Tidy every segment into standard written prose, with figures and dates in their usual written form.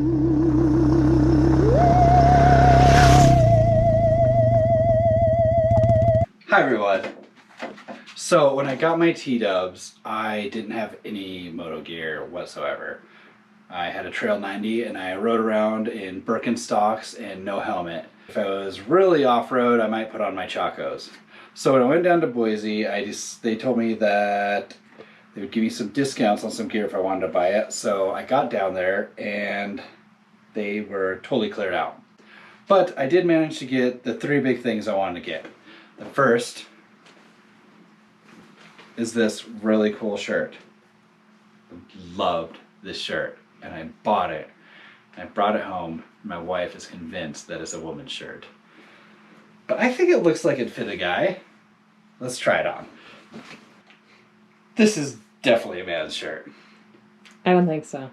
Hi everyone. So when I got my T-dubs, I didn't have any moto gear whatsoever. I had a Trail 90 and I rode around in Birkenstocks and no helmet. If I was really off-road, I might put on my Chacos. So when I went down to Boise, they told me that they would give me some discounts on some gear if I wanted to buy it. So I got down there and they were totally cleared out. But I did manage to get the three big things I wanted to get. The first is this really cool shirt. I loved this shirt and I bought it. I brought it home. My wife is convinced that it's a woman's shirt. But I think it looks like it'd fit a guy. Let's try it on. This is definitely a man's shirt. I don't think so.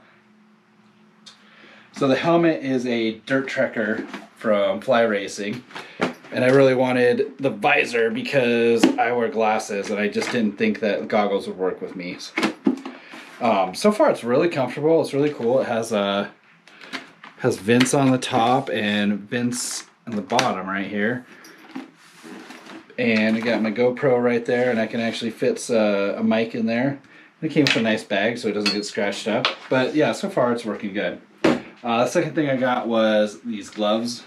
So the helmet is a Dirt Trekker from Fly Racing. And I really wanted the visor because I wear glasses and I just didn't think that goggles would work with me. So far it's really comfortable. It's really cool. It has vents on the top and vents on the bottom right here. And I got my GoPro right there and I can actually fit a mic in there. It came with a nice bag so it doesn't get scratched up. But yeah, so far it's working good. The second thing I got was these gloves.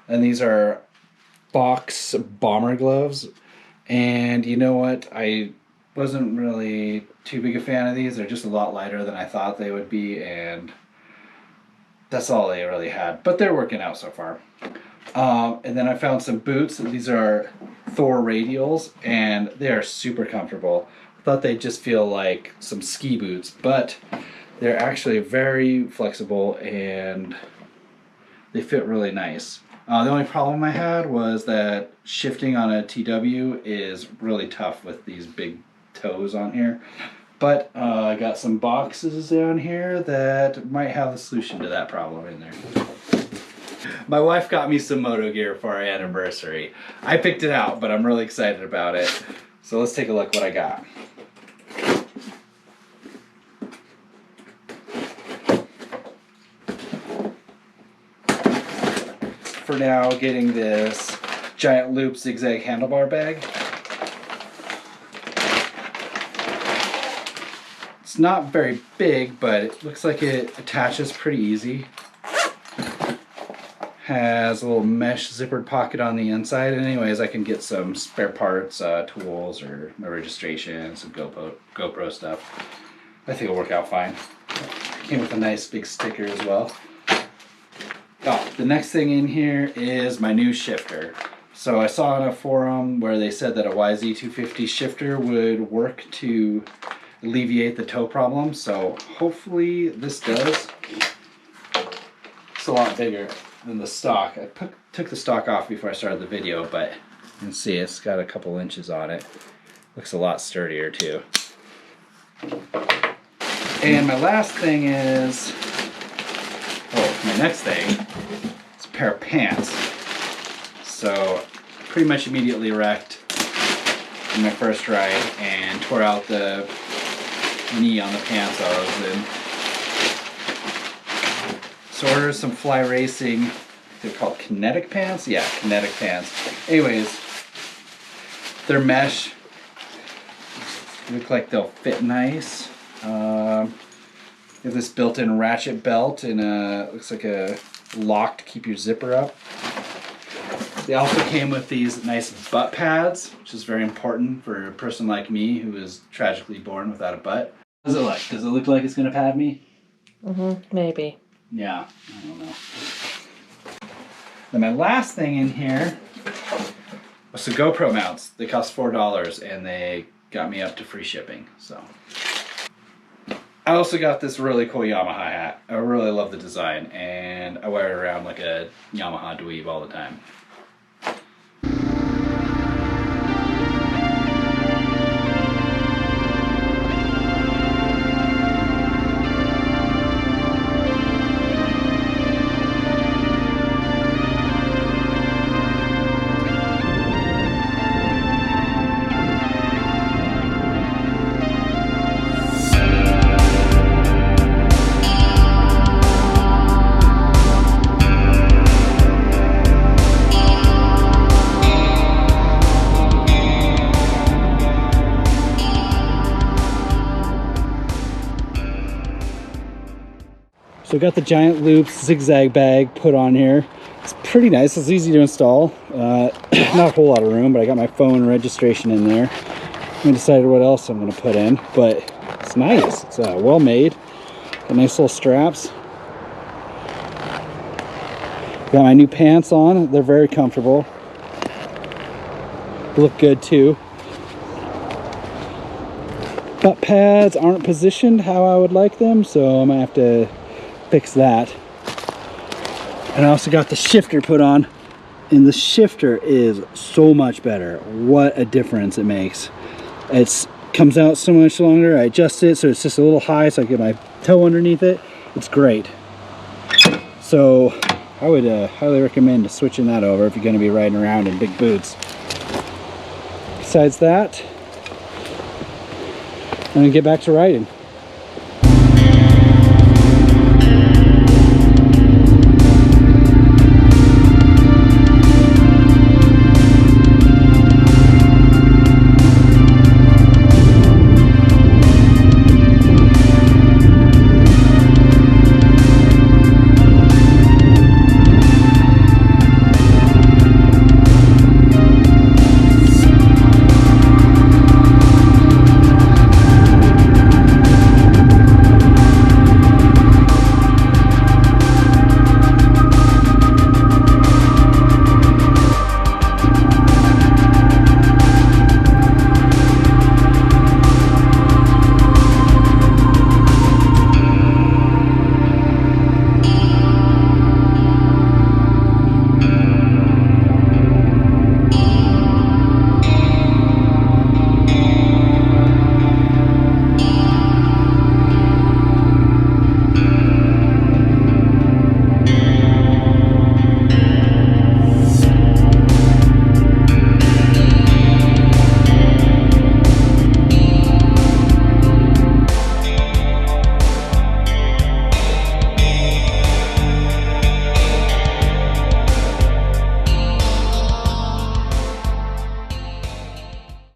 And these are box bomber gloves. And you know what? I wasn't really too big a fan of these. They're just a lot lighter than I thought they would be. And that's all they really had. But they're working out so far. And then I found some boots. These are Thor radials. And they are super comfortable. I thought they'd just feel like some ski boots. But they're actually very flexible and they fit really nice. The only problem I had was that shifting on a TW is really tough with these big toes on here. But I got some boxes down here that might have the solution to that problem in there. My wife got me some moto gear for our anniversary. I picked it out, but I'm really excited about it. So let's take a look what I got. For now, getting this giant Loop Zigzag Handlebar Bag. It's not very big, but it looks like it attaches pretty easy. Has a little mesh zippered pocket on the inside, and anyways, I can get some spare parts, tools, or my registration, some GoPro stuff. I think it'll work out fine. Came with a nice big sticker as well. Oh, the next thing in here is my new shifter. So I saw on a forum where they said that a YZ250 shifter would work to alleviate the toe problem. So hopefully this does. It's a lot bigger than the stock. I took the stock off before I started the video, but you can see it's got a couple inches on it. Looks a lot sturdier too. And my last thing is, my next thing is a pair of pants. So pretty much immediately wrecked in my first ride and tore out the knee on the pants I was in. So I ordered some Fly Racing, they're called kinetic pants? Yeah, kinetic pants. Anyways, they're mesh. Look like they'll fit nice. They have this built-in ratchet belt and looks like a lock to keep your zipper up. They also came with these nice butt pads, which is very important for a person like me who was tragically born without a butt. What does it look? Does it look like it's going to pad me? Maybe. Yeah, I don't know. Then my last thing in here was the GoPro mounts. They cost $4 and they got me up to free shipping. So I also got this really cool Yamaha hat. I really love the design and I wear it around like a Yamaha dweeb all the time. So got the giant Loop Zigzag bag put on here. It's pretty nice. It's easy to install. Not a whole lot of room, but I got my phone registration in there. I decided what else I'm going to put in, but it's nice. It's well made. Got nice little straps. Got my new pants on. They're very comfortable. They look good too. Butt pads aren't positioned how I would like them, so I'm gonna have to fix that. And I also got the shifter put on, and the shifter is so much better. What a difference it makes. It comes out so much longer. I adjust it so it's just a little high so I get my toe underneath it. It's great. So I would highly recommend switching that over if you're going to be riding around in big boots. Besides that, I'm going to get back to riding.